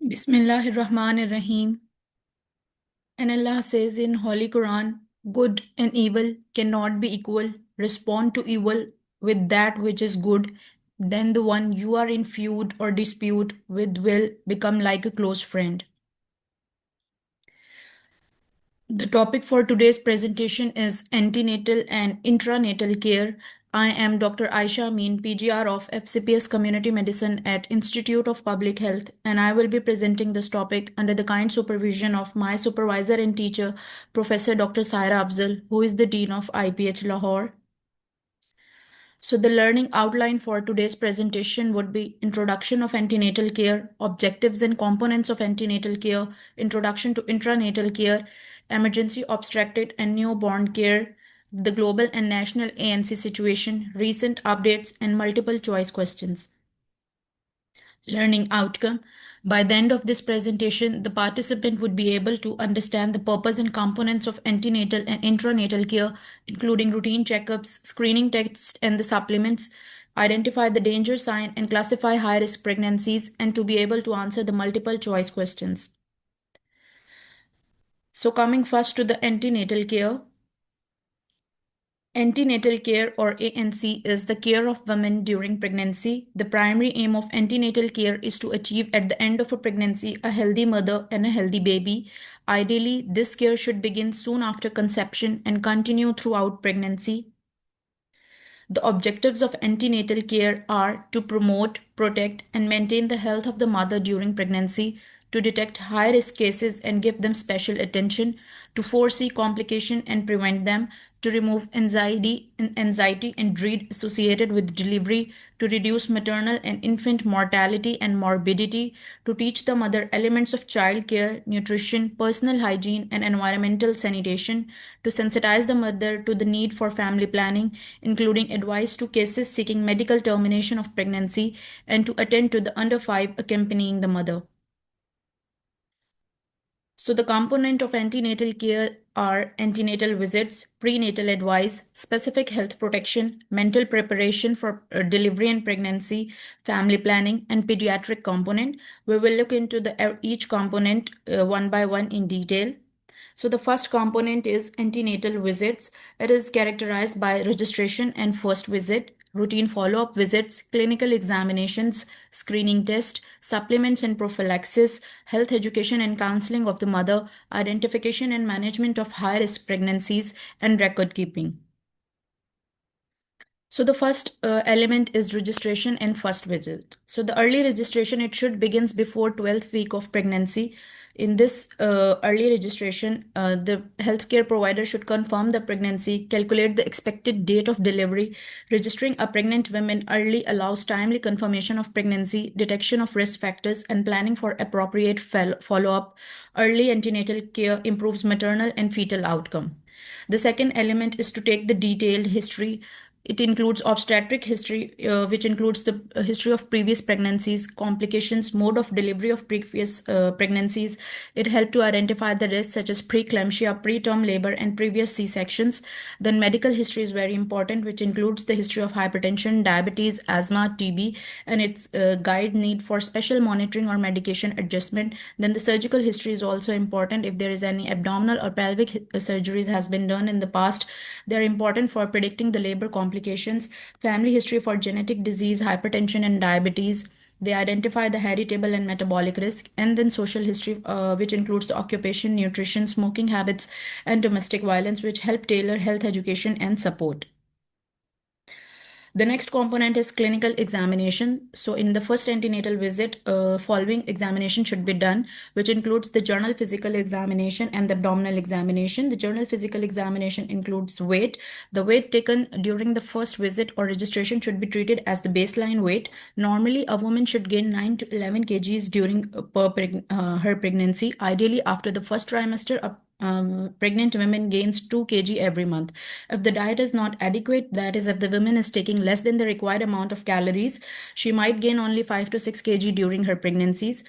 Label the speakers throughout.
Speaker 1: Bismillahirrahmanirrahim. And Allah says in Holy Quran, good and evil cannot be equal. Respond to evil with that which is good. Then the one you are in feud or dispute with will become like a close friend. The topic for today's presentation is antenatal and intranatal care. I am Dr. Ayesha Amin, PGR of FCPS Community Medicine at Institute of Public Health, and I will be presenting this topic under the kind supervision of my supervisor and teacher, Professor Dr. Saira Afzal, who is the Dean of IPH Lahore. So the learning outline for today's presentation would be introduction of antenatal care, objectives and components of antenatal care, introduction to intranatal care, emergency obstetric and newborn care, the global and national ANC situation, recent updates, and multiple choice questions. Learning outcome. By the end of this presentation, the participant would be able to understand the purpose and components of antenatal and intranatal care, including routine checkups, screening tests, and the supplements, identify the danger sign and classify high risk pregnancies, and to be able to answer the multiple choice questions. So, coming first to the antenatal care. Antenatal care or ANC is the care of women during pregnancy. The primary aim of antenatal care is to achieve at the end of a pregnancy a healthy mother and a healthy baby. Ideally, this care should begin soon after conception and continue throughout pregnancy. The objectives of antenatal care are to promote, protect, and maintain the health of the mother during pregnancy, to detect high risk cases and give them special attention, to foresee complication and prevent them, to remove anxiety and dread associated with delivery, to reduce maternal and infant mortality and morbidity, to teach the mother elements of child care, nutrition, personal hygiene, and environmental sanitation, to sensitize the mother to the need for family planning, including advice to cases seeking medical termination of pregnancy, and to attend to the under 5 accompanying the mother. So, the component of antenatal care are antenatal visits, prenatal advice, specific health protection, mental preparation for delivery and pregnancy, family planning, and pediatric component. We will look into each component one by one in detail. So the first component is antenatal visits. It is characterized by registration and first visit, routine follow-up visits, clinical examinations, screening test, supplements and prophylaxis, health education and counseling of the mother, identification and management of high-risk pregnancies, and record keeping. So the first element is registration and first visit. So the early registration, it should begins before 12th week of pregnancy. In this early registration, the healthcare provider should confirm the pregnancy, calculate the expected date of delivery. Registering a pregnant woman early allows timely confirmation of pregnancy, detection of risk factors, and planning for appropriate follow-up. Early antenatal care improves maternal and fetal outcome. The second element is to take the detailed history. It includes obstetric history, which includes the history of previous pregnancies, complications, mode of delivery of previous pregnancies. It helped to identify the risks such as preeclampsia, preterm labor, and previous C-sections. Then medical history is very important, which includes the history of hypertension, diabetes, asthma, TB, and its guide need for special monitoring or medication adjustment. Then the surgical history is also important. If there is any abdominal or pelvic surgeries has been done in the past, they're important for predicting the labor complications. Family history for genetic disease, hypertension, and diabetes. They identify the heritable and metabolic risk, and then social history, which includes the occupation, nutrition, smoking habits, and domestic violence, which help tailor health education and support. The next component is clinical examination. So in the first antenatal visit, following examination should be done, which includes the journal physical examination and the abdominal examination. The journal physical examination includes weight. The weight taken during the first visit or registration should be treated as the baseline weight. Normally, a woman should gain 9 to 11 kgs during her pregnancy. Ideally, after the first trimester, pregnant women gains 2 kg every month. If the diet is not adequate, that is, if the woman is taking less than the required amount of calories, she might gain only 5 to 6 kg during her pregnancies.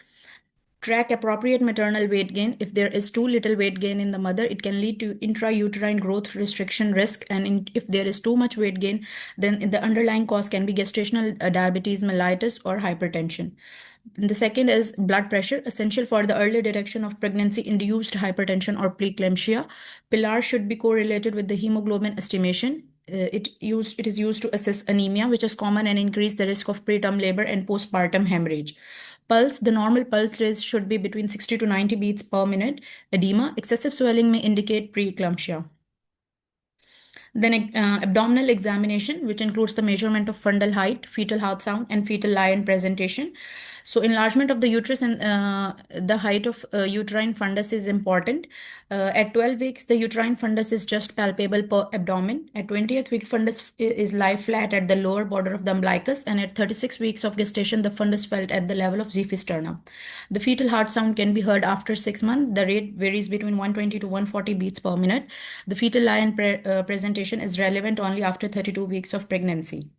Speaker 1: Track appropriate maternal weight gain. If there is too little weight gain in the mother, it can lead to intrauterine growth restriction risk. And if there is too much weight gain, then the underlying cause can be gestational diabetes mellitus or hypertension. And the second is blood pressure, essential for the early detection of pregnancy-induced hypertension or preeclampsia. PILAR should be correlated with the hemoglobin estimation. It is used to assess anemia, which is common and increase the risk of preterm labor and postpartum hemorrhage. Pulse, the normal pulse rate should be between 60 to 90 beats per minute. Edema, excessive swelling may indicate preeclampsia. Then abdominal examination, which includes the measurement of fundal height, fetal heart sound, and fetal lie and presentation. So enlargement of the uterus and the height of uterine fundus is important. At 12 weeks, the uterine fundus is just palpable per abdomen. At 20th week, fundus is lie flat at the lower border of the umbilicus, and at 36 weeks of gestation, the fundus felt at the level of xiphi sternum. The fetal heart sound can be heard after 6 months. The rate varies between 120 to 140 beats per minute. The fetal lie and presentation is relevant only after 32 weeks of pregnancy.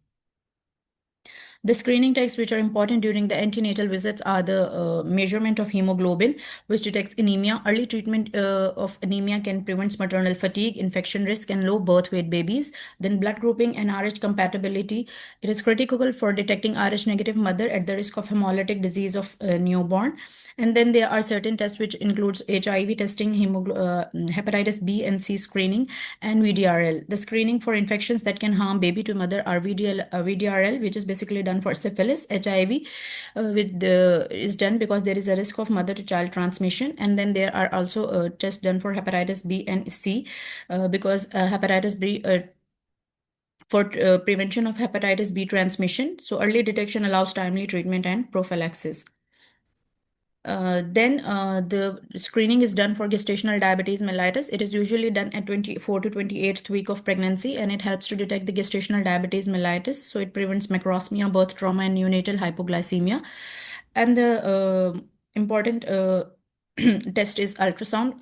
Speaker 1: The screening tests which are important during the antenatal visits are the measurement of hemoglobin, which detects anemia. Early treatment of anemia can prevent maternal fatigue, infection risk, and low birth weight babies. Then blood grouping and RH compatibility. It is critical for detecting RH negative mother at the risk of hemolytic disease of newborn. And then there are certain tests which includes HIV testing, hepatitis B and C screening, and VDRL. The screening for infections that can harm baby to mother are VDRL, which is basically done for syphilis. HIV is done because there is a risk of mother to child transmission. And then there are also tests done for hepatitis B and C because hepatitis B for prevention of hepatitis B transmission. So early detection allows timely treatment and prophylaxis. Then the screening is done for gestational diabetes mellitus. It is usually done at 24 to 28th week of pregnancy, and it helps to detect the gestational diabetes mellitus. So it prevents macrosmia, birth trauma, and neonatal hypoglycemia. And the important test is ultrasound,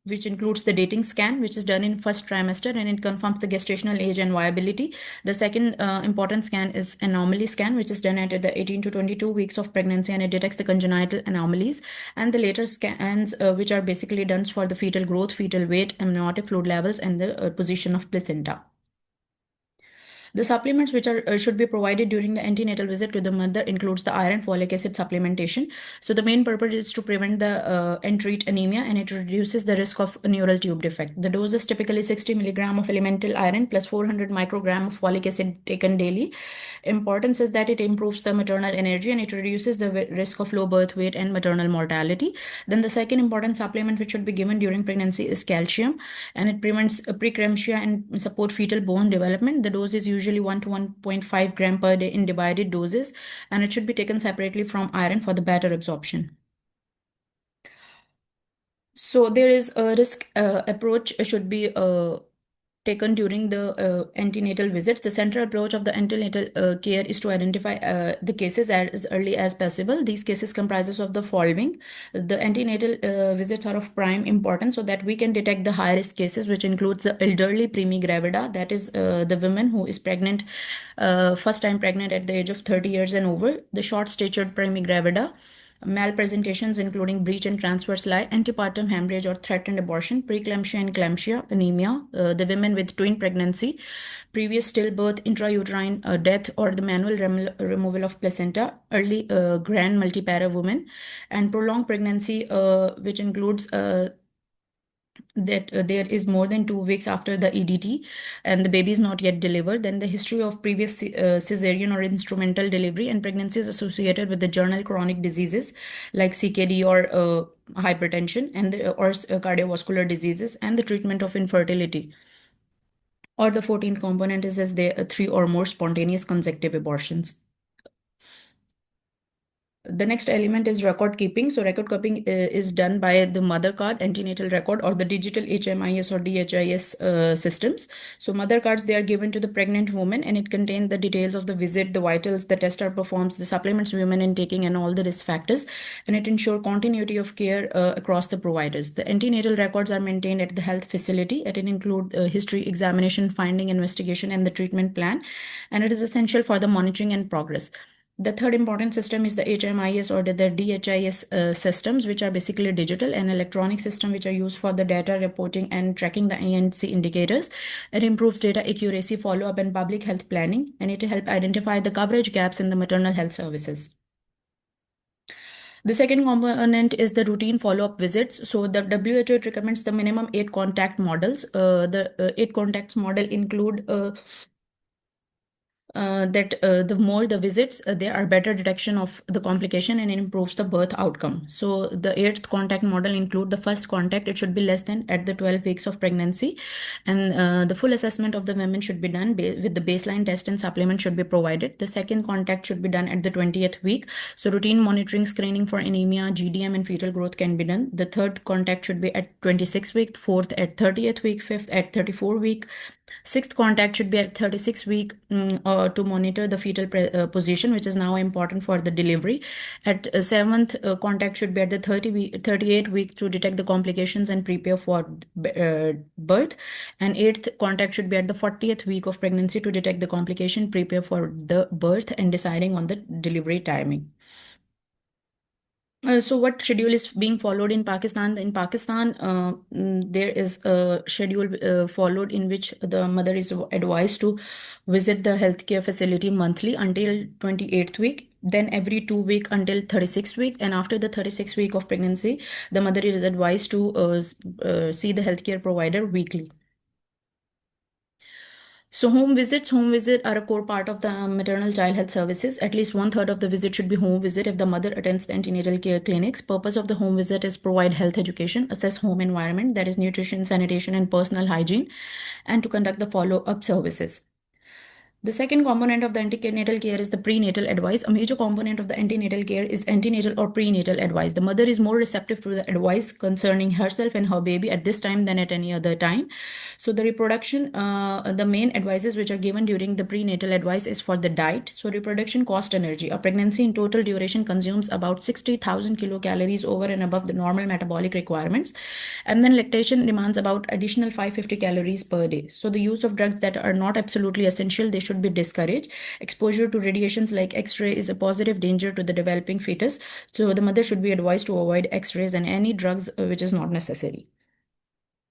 Speaker 1: which includes the dating scan, which is done in first trimester, and it confirms the gestational age and viability. The second important scan is anomaly scan, which is done at the 18 to 22 weeks of pregnancy, and it detects the congenital anomalies. And the later scans, which are basically done for the fetal growth, fetal weight, amniotic fluid levels, and the position of placenta. The supplements which are should be provided during the antenatal visit to the mother includes the iron folic acid supplementation. So the main purpose is to prevent the and treat anemia, and it reduces the risk of a neural tube defect. The dose is typically 60 milligram of elemental iron plus 400 microgram of folic acid taken daily. Importance is that it improves the maternal energy and it reduces the risk of low birth weight and maternal mortality. Then the second important supplement which should be given during pregnancy is calcium, and it prevents preeclampsia and support fetal bone development. The dose is usually 1 to 1.5 gram per day in divided doses, and it should be taken separately from iron for the better absorption. So there is a risk approach should be taken during the antenatal visits. The central approach of the antenatal care is to identify the cases as early as possible. These cases comprises of the following. The antenatal visits are of prime importance so that we can detect the high risk cases, which includes the elderly primigravida, that is the woman who is pregnant, first time pregnant at the age of 30 years and over, the short statured primigravida, malpresentations including breech and transverse lie, antepartum hemorrhage or threatened abortion, preeclampsia and eclampsia, anemia, the women with twin pregnancy, previous stillbirth, intrauterine death, or the manual removal of placenta, early grand multipara women, and prolonged pregnancy, which includes that there is more than 2 weeks after the EDT and the baby is not yet delivered, then the history of previous cesarean or instrumental delivery and pregnancies associated with the journal chronic diseases like CKD or hypertension and or cardiovascular diseases, and the treatment of infertility. Or the 14th component is as there 3 or more spontaneous consecutive abortions. The next element is record keeping. So record keeping is done by the mother card, antenatal record, or the digital HMIS or DHIS systems. So mother cards, they are given to the pregnant woman, and it contains the details of the visit, the vitals, the test are performed, the supplements women in taking, and all the risk factors, and it ensures continuity of care across the providers. The antenatal records are maintained at the health facility, and it include history, examination, finding, investigation, and the treatment plan, and it is essential for the monitoring and progress. The third important system is the HMIS or the DHIS systems, which are basically digital and electronic system which are used for the data reporting and tracking the ANC indicators. It improves data accuracy, follow-up, and public health planning, and it helps identify the coverage gaps in the maternal health services. The second component is the routine follow-up visits. So the WHO recommends the minimum 8 contact models. The 8 contacts model include that the more the visits, there are better detection of the complication and it improves the birth outcome. So the eighth contact model include the first contact. It should be less than at the 12 weeks of pregnancy, and the full assessment of the women should be done with the baseline test and supplement should be provided. The second contact should be done at the 20th week. So routine monitoring, screening for anemia, GDM, and fetal growth can be done. The third contact should be at 26 week, fourth at 30th week, fifth at 34 week. Sixth contact should be at 36 week to monitor the fetal position, which is now important for the delivery. At seventh contact should be at the 38 week to detect the complications and prepare for birth. And eighth contact should be at the 40th week of pregnancy to detect the complication, prepare for the birth, and deciding on the delivery timing. So what schedule is being followed in Pakistan? In Pakistan, there is a schedule followed in which the mother is advised to visit the healthcare facility monthly until 28th week, then every 2 week until 36th week, and after the 36th week of pregnancy, the mother is advised to see the healthcare provider weekly. So home visit are a core part of the maternal child health services. At least one third of the visit should be home visit if the mother attends the antenatal care clinics. Purpose of the home visit is provide health education, assess home environment, that is nutrition, sanitation, and personal hygiene, and to conduct the follow-up services. The second component of the antenatal care is the prenatal advice. A major component of the antenatal care is antenatal or prenatal advice. The mother is more receptive to the advice concerning herself and her baby at this time than at any other time. So the reproduction, the main advices which are given during the prenatal advice is for the diet. So reproduction cost energy. A pregnancy in total duration consumes about 60,000 kilocalories over and above the normal metabolic requirements. And then lactation demands about additional 550 calories per day. So the use of drugs that are not absolutely essential, they should be discouraged. Exposure to radiations like X-ray is a positive danger to the developing fetus. So the mother should be advised to avoid X-rays and any drugs which is not necessary.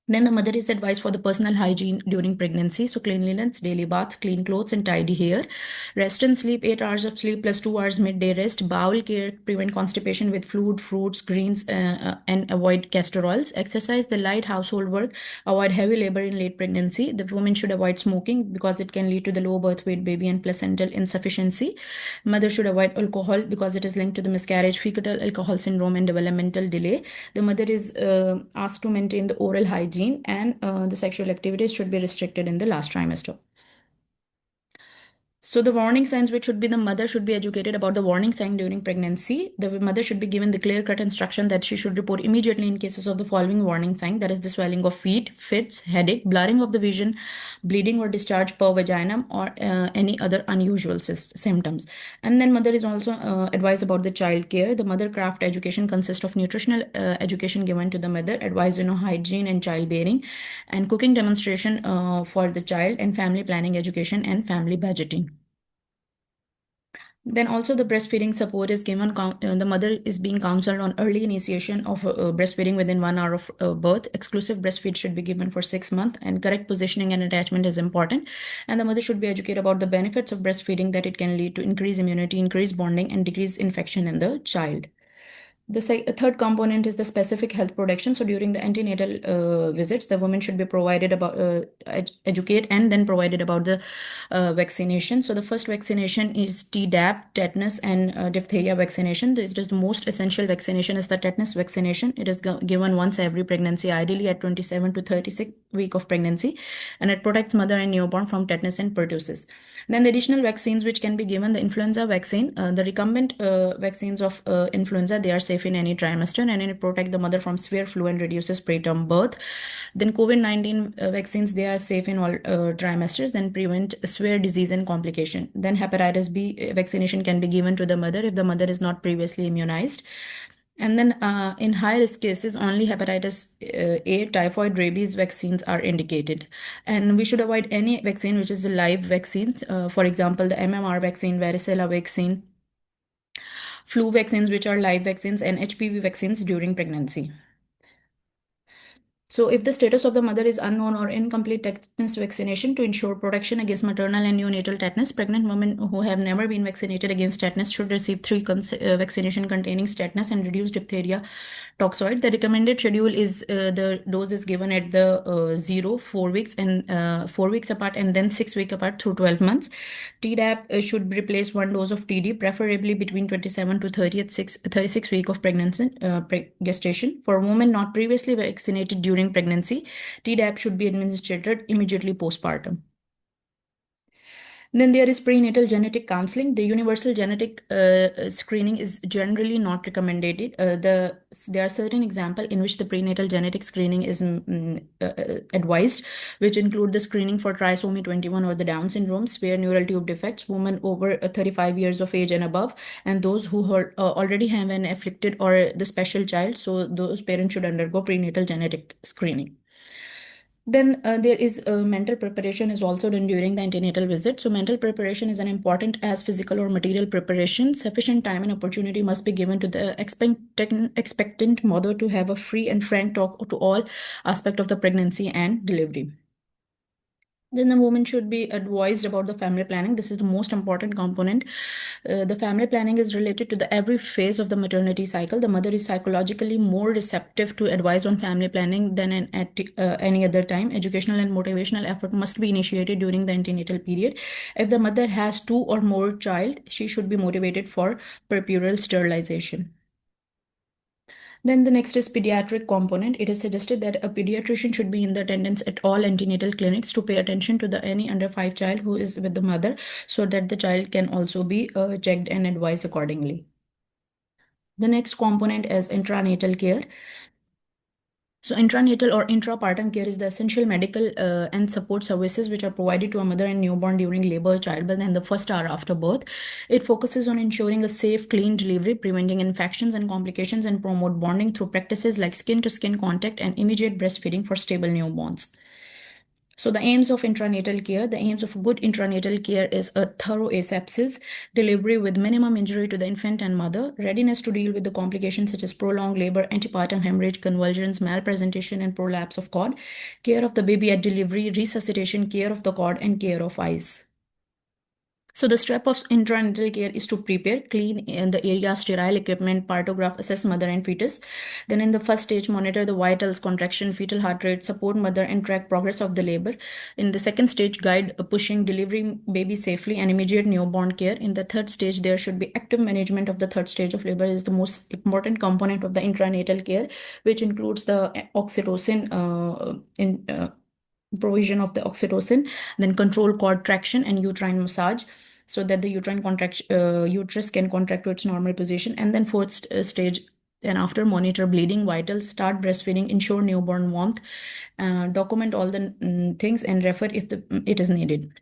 Speaker 1: Then the mother is advised for the personal hygiene during pregnancy. So cleanliness, daily bath, clean clothes, and tidy hair. Rest and sleep, 8 hours of sleep plus 2 hours midday rest. Bowel care, prevent constipation with fluid, fruits, greens, and avoid castor oils. Exercise, the light household work. Avoid heavy labor in late pregnancy. The woman should avoid smoking because it can lead to the low birth weight baby and placental insufficiency. Mother should avoid alcohol because it is linked to the miscarriage, fecal alcohol syndrome, and developmental delay. The mother is asked to maintain the oral hygiene, and the sexual activities should be restricted in the last trimester. So the warning signs, which should be the mother should be educated about the warning sign during pregnancy. The mother should be given the clear-cut instruction that she should report immediately in cases of the following warning sign, that is the swelling of feet, fits, headache, blurring of the vision, bleeding or discharge per vagina, or any other unusual symptoms. And then mother is also advised about the child care. The mother craft education consists of nutritional education given to the mother, advice hygiene and childbearing, and cooking demonstration for the child, and family planning education and family budgeting. Then also the breastfeeding support is given. The mother is being counseled on early initiation of breastfeeding within 1 hour of birth. Exclusive breastfeed should be given for 6 months, and correct positioning and attachment is important. And the mother should be educated about the benefits of breastfeeding, that it can lead to increased immunity, increased bonding, and decreased infection in the child. The third component is the specific health protection. So during the antenatal visits, the woman should be provided about educate and then provided about the vaccination. So the first vaccination is Tdap, tetanus, and diphtheria vaccination. This is the most essential vaccination is the tetanus vaccination. It is given once every pregnancy, ideally at 27 to 36 week of pregnancy, and it protects mother and newborn from tetanus and pertussis. Then the additional vaccines which can be given, the influenza vaccine, the recombinant vaccines of influenza, they are safe in any trimester, and it protect the mother from severe flu and reduces preterm birth. Then COVID-19 vaccines, they are safe in all trimesters, then prevent severe disease and complication. Then hepatitis B vaccination can be given to the mother if the mother is not previously immunized. And then in high risk cases, only hepatitis A, typhoid, rabies vaccines are indicated. And we should avoid any vaccine which is the live vaccines. For example, the MMR vaccine, varicella vaccine, flu vaccines which are live vaccines, and HPV vaccines during pregnancy. So, if the status of the mother is unknown or incomplete tetanus vaccination to ensure protection against maternal and neonatal tetanus, pregnant women who have never been vaccinated against tetanus should receive three vaccination containing tetanus and reduced diphtheria toxoid. The recommended schedule is the dose is given at the 0, 4 weeks and 4 weeks apart, and then 6 weeks apart through 12 months. Tdap should replace one dose of TD, preferably between 27 to 36 week of pregnancy gestation. For women not previously vaccinated during pregnancy, Tdap should be administered immediately postpartum. Then there is prenatal genetic counseling. The universal genetic screening is generally not recommended. There are certain examples in which the prenatal genetic screening is advised, which include the screening for trisomy 21 or the Down syndrome, spare neural tube defects, women over 35 years of age and above, and those who already have an afflicted or the special child. So those parents should undergo prenatal genetic screening. Then there is mental preparation is also done during the antenatal visit. So mental preparation is an important as physical or material preparation. Sufficient time and opportunity must be given to the expectant mother to have a free and frank talk to all aspect of the pregnancy and delivery. Then the woman should be advised about the family planning. This is the most important component. The family planning is related to the every phase of the maternity cycle. The mother is psychologically more receptive to advice on family planning than at any other time. Educational and motivational effort must be initiated during the antenatal period. If the mother has two or more child, she should be motivated for perpural sterilization. Then the next is pediatric component. It is suggested that a pediatrician should be in the attendance at all antenatal clinics to pay attention to the any under 5 child who is with the mother, so that the child can also be checked and advised accordingly. The next component is intranatal care. So intranatal or intrapartum care is the essential medical and support services which are provided to a mother and newborn during labor, childbirth, and the first hour after birth. It focuses on ensuring a safe, clean delivery, preventing infections and complications, and promote bonding through practices like skin-to-skin contact and immediate breastfeeding for stable newborns. So the aims of intranatal care, the aims of good intranatal care is a thorough asepsis, delivery with minimum injury to the infant and mother, readiness to deal with the complications such as prolonged labor, antepartum hemorrhage, convulsions, malpresentation, and prolapse of cord, care of the baby at delivery, resuscitation, care of the cord, and care of eyes. So the step of intranatal care is to prepare, clean in the area, sterile equipment, partograph, assess mother and fetus. Then in the first stage, monitor the vitals, contraction, fetal heart rate, support mother and track progress of the labor. In the second stage, guide pushing delivery baby safely and immediate newborn care. In the third stage, there should be active management of the third stage of labor is the most important component of the intranatal care, which includes the oxytocin provision of the oxytocin, then control cord traction and uterine massage so that the uterus can contract to its normal position. And then fourth stage, and after monitor bleeding, vitals, start breastfeeding, ensure newborn warmth, document all the things and refer if it is needed.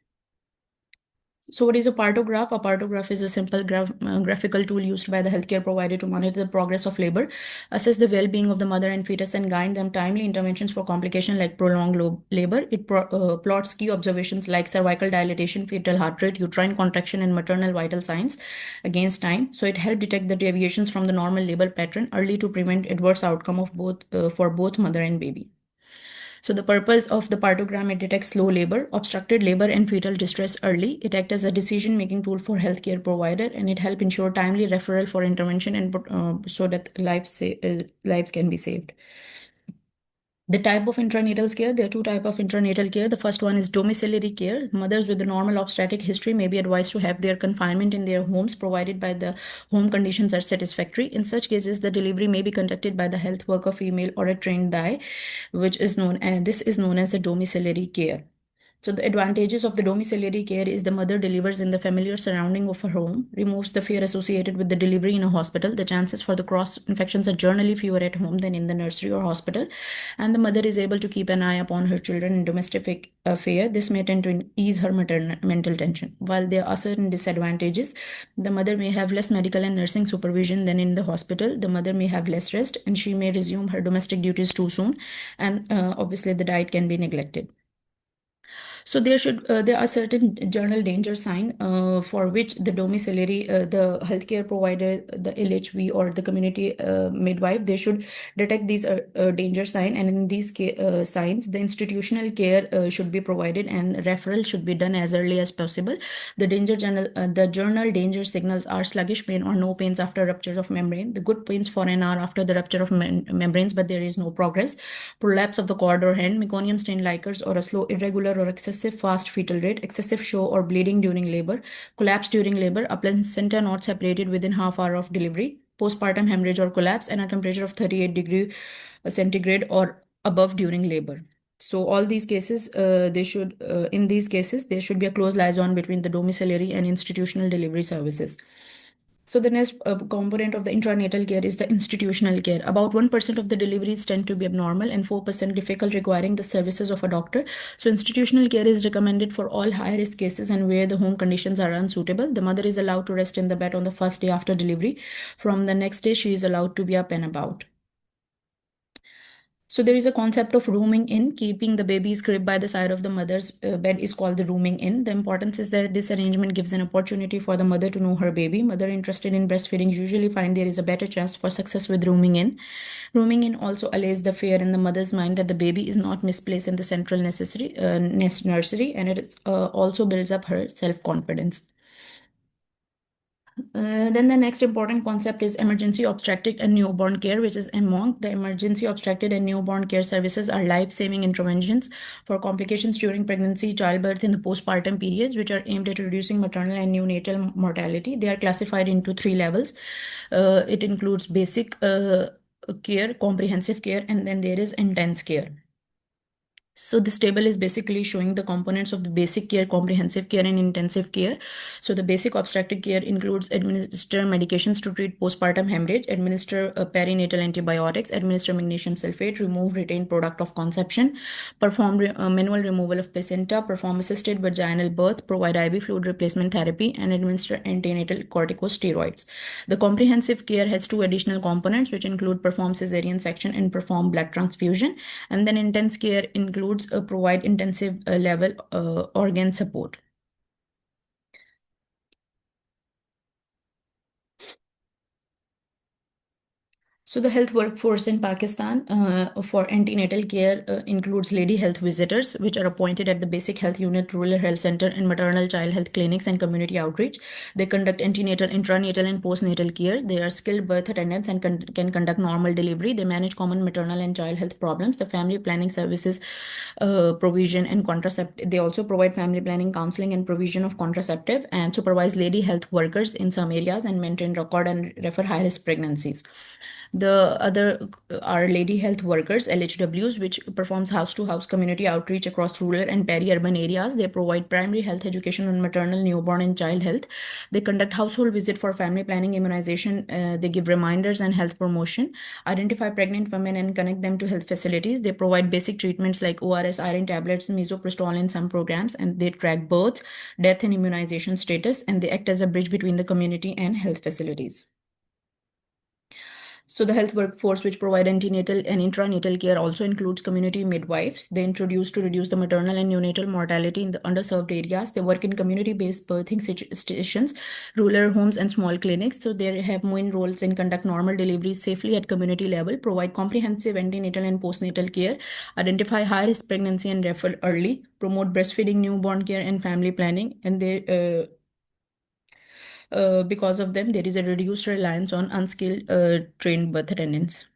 Speaker 1: So what is a partograph? A partograph is a simple graphical tool used by the healthcare provider to monitor the progress of labor, assess the well-being of the mother and fetus, and guide them timely interventions for complication like prolonged labor. It plots key observations like cervical dilatation, fetal heart rate, uterine contraction, and maternal vital signs against time. So it helps detect the deviations from the normal labor pattern early to prevent adverse outcome of both for both mother and baby. So the purpose of the partogram, it detects slow labor, obstructed labor, and fetal distress early. It acts as a decision-making tool for healthcare provider, and it helps ensure timely referral for intervention and so that lives can be saved. The type of intranatal care, there are two types of intranatal care. The first one is domiciliary care. Mothers with a normal obstetric history may be advised to have their confinement in their homes provided by the home conditions are satisfactory. In such cases, the delivery may be conducted by the health worker female or a trained DI, which is known and this is known as the domiciliary care. So the advantages of the domiciliary care is the mother delivers in the familiar surrounding of her home, removes the fear associated with the delivery in a hospital. The chances for the cross infections are generally fewer at home than in the nursery or hospital, and the mother is able to keep an eye upon her children in domestic affair. This may tend to ease her mental tension. While there are certain disadvantages, the mother may have less medical and nursing supervision than in the hospital. The mother may have less rest, and she may resume her domestic duties too soon, and obviously the diet can be neglected. So there are certain journal danger sign for which the domiciliary, the healthcare provider, the LHV or the community midwife, they should detect these danger sign, and in these signs, the institutional care should be provided and referral should be done as early as possible. The journal danger signals are sluggish pain or no pains after rupture of membrane, the good pains for an hour after the rupture of membranes, but there is no progress, prolapse of the cord or hand, meconium stained lichens or a slow, irregular, or excessive fast fetal rate, excessive show or bleeding during labor, collapse during labor, a placenta not separated within half hour of delivery, postpartum hemorrhage or collapse, and a temperature of 38 degree centigrade or above during labor. So all these cases, in these cases, there should be a close liaison between the domiciliary and institutional delivery services. So the next component of the intranatal care is the institutional care. About 1% of the deliveries tend to be abnormal and 4% difficult, requiring the services of a doctor. So institutional care is recommended for all high risk cases and where the home conditions are unsuitable. The mother is allowed to rest in the bed on the first day after delivery. From the next day, she is allowed to be up and about. So there is a concept of rooming in. Keeping the baby's crib by the side of the mother's bed is called the rooming in. The importance is that this arrangement gives an opportunity for the mother to know her baby. Mother interested in breastfeeding usually find there is a better chance for success with rooming in. Rooming in also allays the fear in the mother's mind that the baby is not misplaced in the central nursery, and it also builds up her self-confidence. Then the next important concept is emergency obstetric and newborn care, which is EMONC. The emergency obstetric and newborn care services are life-saving interventions for complications during pregnancy, childbirth, and the postpartum periods, which are aimed at reducing maternal and neonatal mortality. They are classified into 3 levels. It includes basic care, comprehensive care, and then there is intense care. So this table is basically showing the components of the basic care, comprehensive care, and intensive care. So the basic obstetric care includes administer medications to treat postpartum hemorrhage, administer perinatal antibiotics, administer magnesium sulfate, remove retained product of conception, perform manual removal of placenta, perform assisted vaginal birth, provide IV fluid replacement therapy, and administer antenatal corticosteroids. The comprehensive care has 2 additional components, which include perform cesarean section and perform blood transfusion. And then intense care includes provide intensive level organ support. So the health workforce in Pakistan for antenatal care includes lady health visitors, which are appointed at the basic health unit, rural health center, and maternal child health clinics and community outreach. They conduct antenatal, intranatal, and postnatal care. They are skilled birth attendants and can conduct normal delivery. They manage common maternal and child health problems. The family planning services provision and contraceptive. They also provide family planning, counseling, and provision of contraceptive, and supervise lady health workers in some areas and maintain record and refer high risk pregnancies. The other are lady health workers, LHWs, which performs house-to-house community outreach across rural and peri-urban areas. They provide primary health education on maternal, newborn, and child health. They conduct household visit for family planning, immunization. They give reminders and health promotion, identify pregnant women and connect them to health facilities. They provide basic treatments like ORS, iron tablets, misoprostol in some programs, and they track birth, death, and immunization status, and they act as a bridge between the community and health facilities. So the health workforce, which provide antenatal and intranatal care, also includes community midwives. They introduce to reduce the maternal and neonatal mortality in the underserved areas. They work in community-based birthing stations, rural homes, and small clinics. So they have main roles in conduct normal deliveries safely at community level, provide comprehensive antenatal and postnatal care, identify high-risk pregnancy and refer early, promote breastfeeding, newborn care, and family planning, and they because of them, there is a reduced reliance on unskilled trained birth attendants,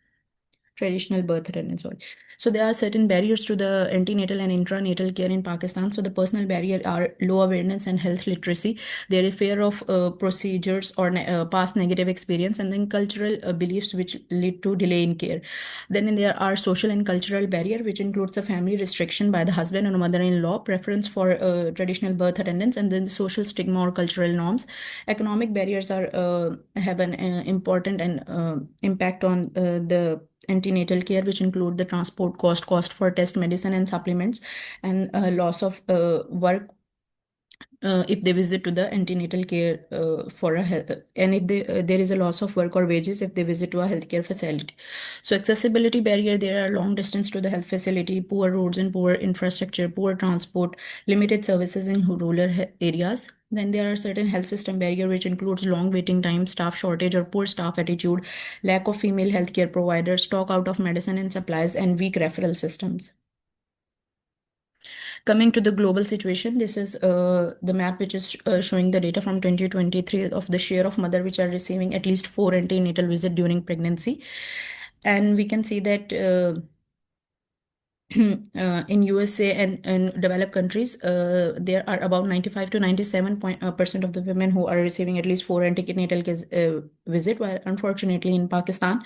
Speaker 1: traditional birth attendants. Sorry. So there are certain barriers to the antenatal and intranatal care in Pakistan. So the personal barrier are low awareness and health literacy. There is fear of procedures or past negative experience, and then cultural beliefs which lead to delay in care. Then there are social and cultural barrier, which includes a family restriction by the husband or mother-in-law, preference for traditional birth attendants, and then the social stigma or cultural norms. Economic barriers are have an important and impact on the antenatal care, which include the transport cost for test medicine and supplements, and loss of work if they visit to the antenatal care for a health, and if there is a loss of work or wages if they visit to a healthcare facility. So accessibility barrier, there are long distance to the health facility, poor roads and poor infrastructure, poor transport, limited services in rural areas. Then there are certain health system barrier which includes long waiting time, staff shortage or poor staff attitude, lack of female healthcare providers, stock out of medicine and supplies, and weak referral systems. Coming to the global situation, this is the map which is showing the data from 2023 of the share of mother which are receiving at least 4 antenatal visit during pregnancy. And we can see that in USA and developed countries, there are about 95 to 97% of the women who are receiving at least 4 antenatal visit, while unfortunately in Pakistan,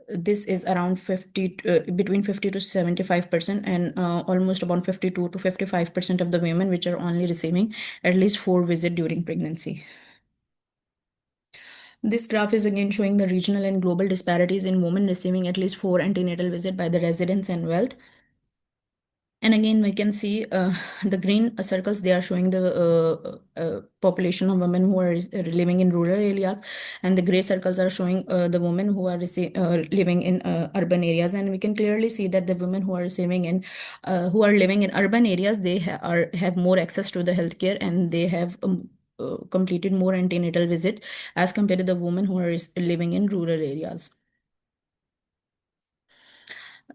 Speaker 1: this is around 50 between 50 to 75%, and almost about 52 to 55% of the women which are only receiving at least 4 visit during pregnancy. This graph is again showing the regional and global disparities in women receiving at least 4 antenatal visit by the residents and wealth. And again, we can see the green circles, they are showing the population of women who are living in rural areas, and the gray circles are showing the women who are living in urban areas. And we can clearly see that the women who are receiving in who are living in urban areas, they have more access to the healthcare, and they have completed more antenatal visit as compared to the women who are living in rural areas.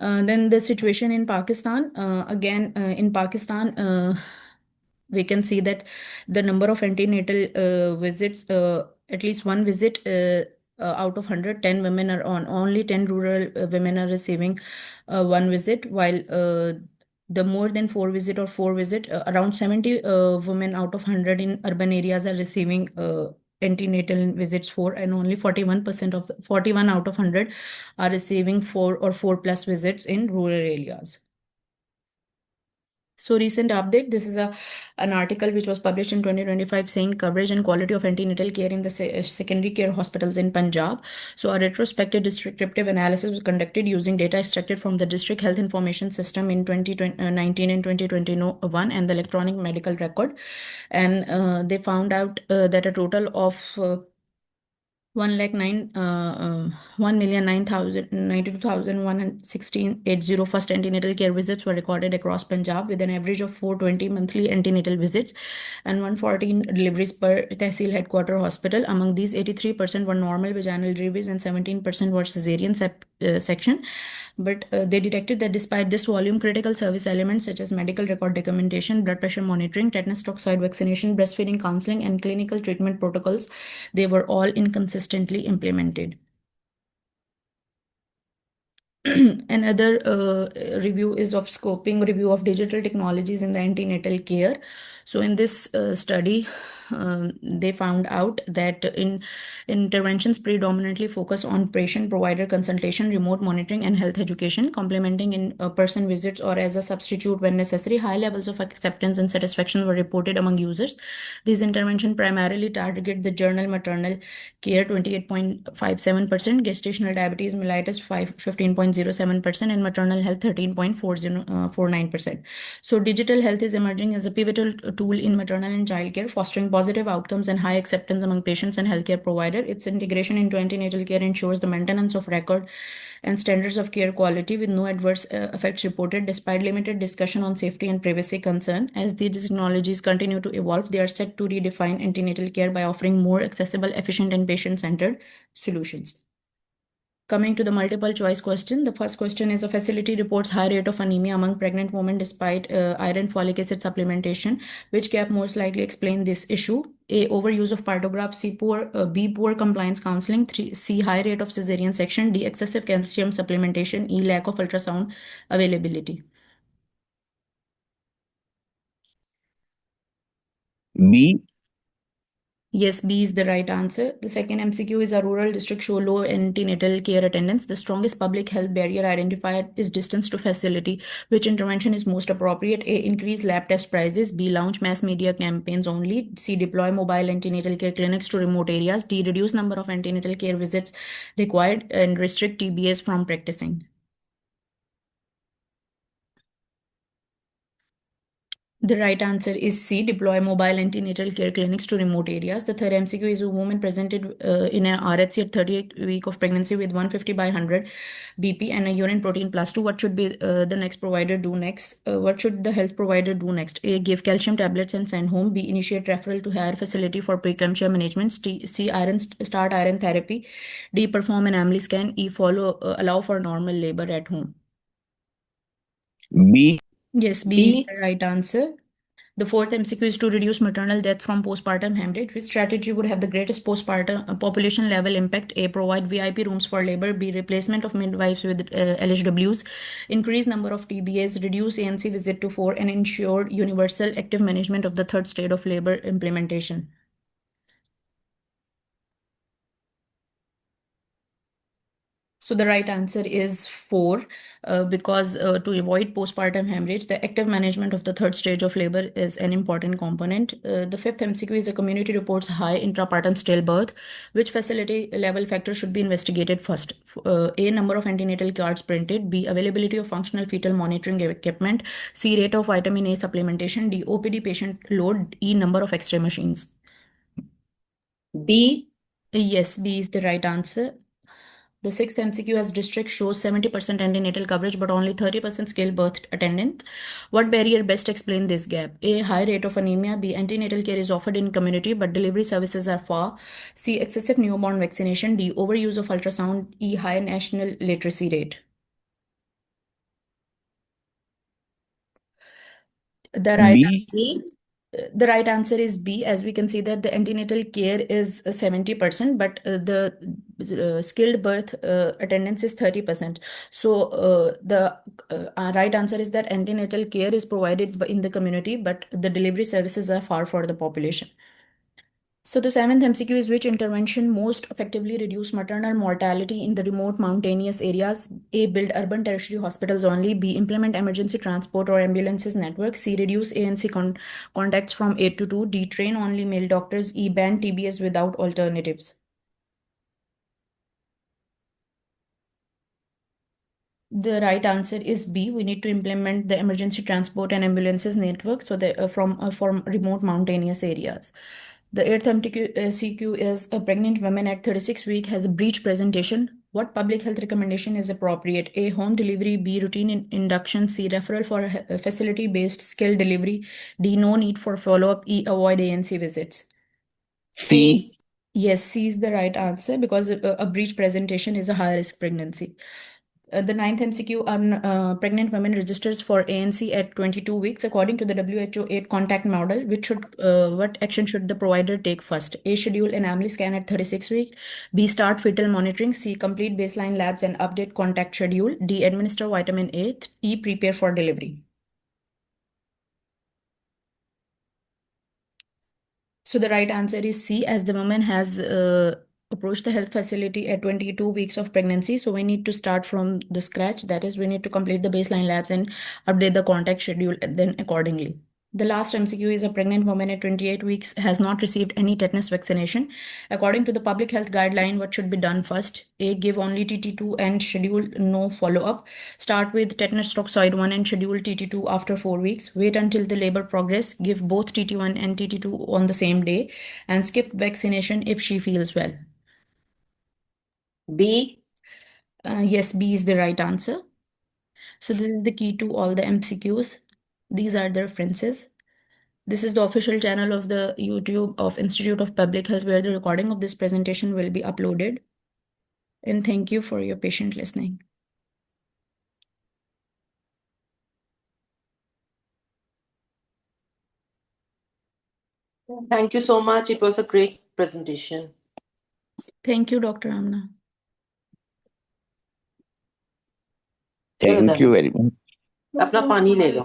Speaker 1: Then the situation in Pakistan, again, in Pakistan, we can see that the number of antenatal visits, at least one visit out of 100, 10 women are on, only 10 rural women are receiving one visit, while the more than 4 visit or 4 visit, around 70 women out of 100 in urban areas are receiving antenatal visits for, and only 41% of 41 out of 100 are receiving 4 or 4 plus visits in rural areas. So recent update, this is an article which was published in 2025 saying coverage and quality of antenatal care in the secondary care hospitals in Punjab. So a retrospective descriptive analysis was conducted using data extracted from the district health information system in 2019 and 2021 and the electronic medical record. And they found out that a total of 1,992,116 first antenatal care visits were recorded across Punjab, with an average of 420 monthly antenatal visits and 114 deliveries per Tehsil headquarter hospital. Among these, 83% were normal vaginal deliveries and 17% were cesarean section. But they detected that despite this volume, critical service elements such as medical record documentation, blood pressure monitoring, tetanus toxoid vaccination, breastfeeding counseling, and clinical treatment protocols, they were all inconsistently implemented. Another review is of scoping review of digital technologies in the antenatal care. So in this study, they found out that in interventions predominantly focus on patient provider consultation, remote monitoring, and health education, complementing in-person visits or as a substitute when necessary. High levels of acceptance and satisfaction were reported among users. These interventions primarily target the journal maternal care 28.57%, gestational diabetes mellitus 15.07%, and maternal health 13.49%. So digital health is emerging as a pivotal tool in maternal and child care, fostering positive outcomes and high acceptance among patients and healthcare providers. Its integration into antenatal care ensures the maintenance of record and standards of care quality with no adverse effects reported. Despite limited discussion on safety and privacy concern, as these technologies continue to evolve, they are set to redefine antenatal care by offering more accessible, efficient, and patient-centered solutions. Coming to the multiple choice question, the first question is: a facility reports high rate of anemia among pregnant women despite iron folic acid supplementation. Which gap most likely explain this issue? A, overuse of partograph. B, poor compliance counseling. C, high rate of cesarean section. D, excessive calcium supplementation. E, lack of ultrasound availability.
Speaker 2: B.
Speaker 1: Yes, B is the right answer. The second MCQ is: a rural district show low antenatal care attendance. The strongest public health barrier identified is distance to facility. Which intervention is most appropriate? A, increase lab test prices. B, launch mass media campaigns only. C, deploy mobile antenatal care clinics to remote areas. D, reduce number of antenatal care visits required and restrict TBS from practicing. The right answer is C. Deploy mobile antenatal care clinics to remote areas. The third MCQ is a woman presented in an RHC at 38th week of pregnancy with 150 by 100 BP and a urine protein plus 2. What should be the next provider do next? What should the health provider do next? A. Give calcium tablets and send home. B. Initiate referral to higher facility for preeclampsia management. C. Start iron therapy. D. Perform an AMLY scan. E. Allow for normal labor at home.
Speaker 2: B.
Speaker 1: Yes, B is the right answer. The fourth MCQ is to reduce maternal death from postpartum hemorrhage. Which strategy would have the greatest postpartum population level impact? A. Provide VIP rooms for labor. B. Replacement of midwives with LHWs. Increase number of TBAs. Reduce ANC visit to 4 and ensure universal active management of the third stage of labor implementation. So the right answer is 4, because to avoid postpartum hemorrhage, the active management of the third stage of labor is an important component. The fifth MCQ is a community reports high intrapartum stillbirth. Which facility level factor should be investigated first? A. Number of antenatal cards printed. B. Availability of functional fetal monitoring equipment. C. Rate of vitamin A supplementation. D. OPD patient load. E. Number of X-ray machines.
Speaker 3: B.
Speaker 1: Yes, B is the right answer. The sixth MCQ as district shows 70% antenatal coverage but only 30% scale birth attendance. What barrier best explain this gap? A. High rate of anemia. B. Antenatal care is offered in community but delivery services are far. C. Excessive newborn vaccination. D. Overuse of ultrasound. E. High national literacy rate. The right
Speaker 2: B.
Speaker 1: answer. The right answer is B, as we can see that the antenatal care is 70%, but the skilled birth attendance is 30%. So the right answer is that antenatal care is provided in the community, but the delivery services are far for the population. So the seventh MCQ is which intervention most effectively reduce maternal mortality in the remote mountainous areas? A. Build urban tertiary hospitals only. B. Implement emergency transport or ambulances network. C. Reduce ANC contacts from 8 to 2. D. Train only male doctors. E. Ban TBS without alternatives. The right answer is B. We need to implement the emergency transport and ambulances network so that from remote mountainous areas. The eighth CQ is a pregnant woman at 36 weeks has a breech presentation. What public health recommendation is appropriate? A. Home delivery. B. Routine induction. C. Referral for facility-based skill delivery. D. No need for follow-up. E. Avoid ANC visits.
Speaker 2: C.
Speaker 1: Yes, C is the right answer because a breech presentation is a high-risk pregnancy. The ninth MCQ on pregnant women registers for ANC at 22 weeks. According to the WHO 8 contact model, what action should the provider take first? A. Schedule an AMLY scan at 36 weeks. B. Start fetal monitoring. C. Complete baseline labs and update contact schedule. D. Administer vitamin A. E. Prepare for delivery. So the right answer is C, as the woman has approached the health facility at 22 weeks of pregnancy. So we need to start from the scratch. That is, we need to complete the baseline labs and update the contact schedule then accordingly. The last MCQ is a pregnant woman at 28 weeks has not received any tetanus vaccination. According to the public health guideline, what should be done first? A. Give only TT2 and schedule no follow-up. Start with tetanus toxoid 1 and schedule TT2 after 4 weeks. Wait until the labor progress. Give both TT1 and TT2 on the same day and skip vaccination if she feels well.
Speaker 3: B.
Speaker 1: Yes, B is the right answer. So this is the key to all the MCQs. These are the references. This is the official channel of the YouTube of Institute of Public Health where the recording of this presentation will be uploaded. And thank you for your patient listening.
Speaker 3: Thank you so much. It was a great presentation.
Speaker 1: Thank you, Dr. Amna.
Speaker 2: Thank you very much.
Speaker 3: अपना पानी ले लो.